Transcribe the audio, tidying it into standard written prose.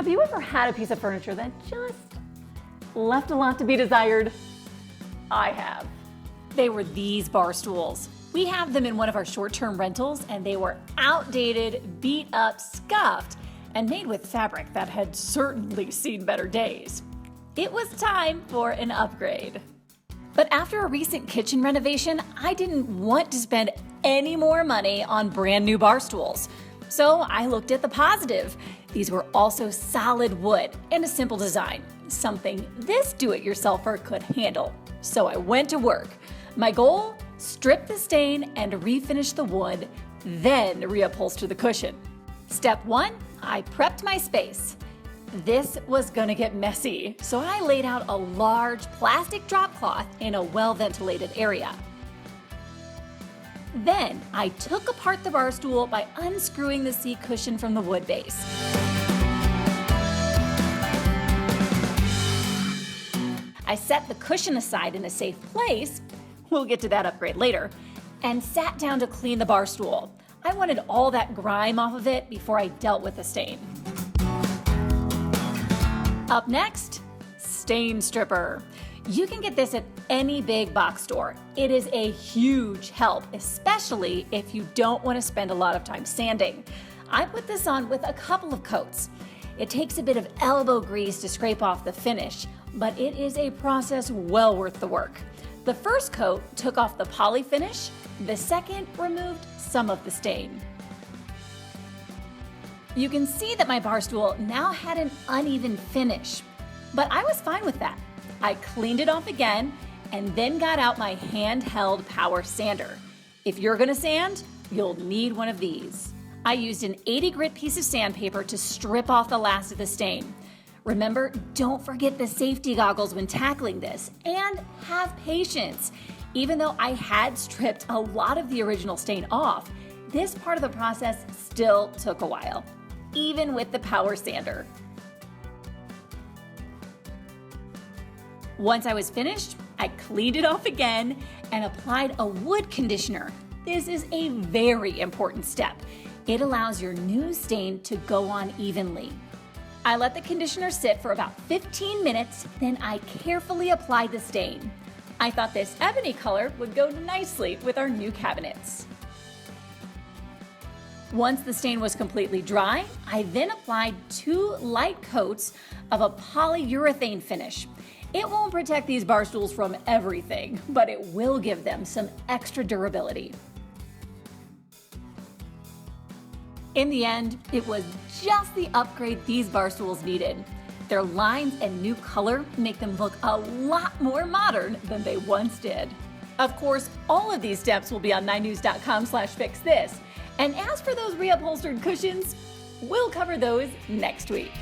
Have you ever had a piece of furniture that just left a lot to be desired? I have. They were these bar stools. We have them in one of our short-term rentals, and they were outdated, beat up, scuffed, and made with fabric that had certainly seen better days. It was time for an upgrade. But after a recent kitchen renovation, I didn't want to spend any more money on brand new bar stools. So I looked at the positive. These were also solid wood and a simple design, something this do-it-yourselfer could handle. So I went to work. My goal? Strip the stain and refinish the wood, then reupholster the cushion. Step 1, I prepped my space. This was gonna get messy, so I laid out a large plastic drop cloth in a well-ventilated area. Then I took apart the bar stool by unscrewing the seat cushion from the wood base. I set the cushion aside in a safe place, we'll get to that upgrade later, and sat down to clean the bar stool. I wanted all that grime off of it before I dealt with the stain. Up next, stain stripper. You can get this at any big box store. It is a huge help, especially if you don't want to spend a lot of time sanding. I put this on with a couple of coats. It takes a bit of elbow grease to scrape off the finish, but it is a process well worth the work. The first coat took off the poly finish, the second removed some of the stain. You can see that my bar stool now had an uneven finish, but I was fine with that. I cleaned it off again and then got out my handheld power sander. If you're gonna sand, you'll need one of these. I used an 80 grit piece of sandpaper to strip off the last of the stain. Remember, don't forget the safety goggles when tackling this, and have patience. Even though I had stripped a lot of the original stain off, this part of the process still took a while, even with the power sander. Once I was finished, I cleaned it off again and applied a wood conditioner. This is a very important step. It allows your new stain to go on evenly. I let the conditioner sit for about 15 minutes, then I carefully applied the stain. I thought this ebony color would go nicely with our new cabinets. Once the stain was completely dry, I then applied 2 light coats of a polyurethane finish. It won't protect these bar stools from everything, but it will give them some extra durability. In the end, it was just the upgrade these bar stools needed. Their lines and new color make them look a lot more modern than they once did. Of course, all of these steps will be on 9news.com/fixthis. And as for those reupholstered cushions, we'll cover those next week.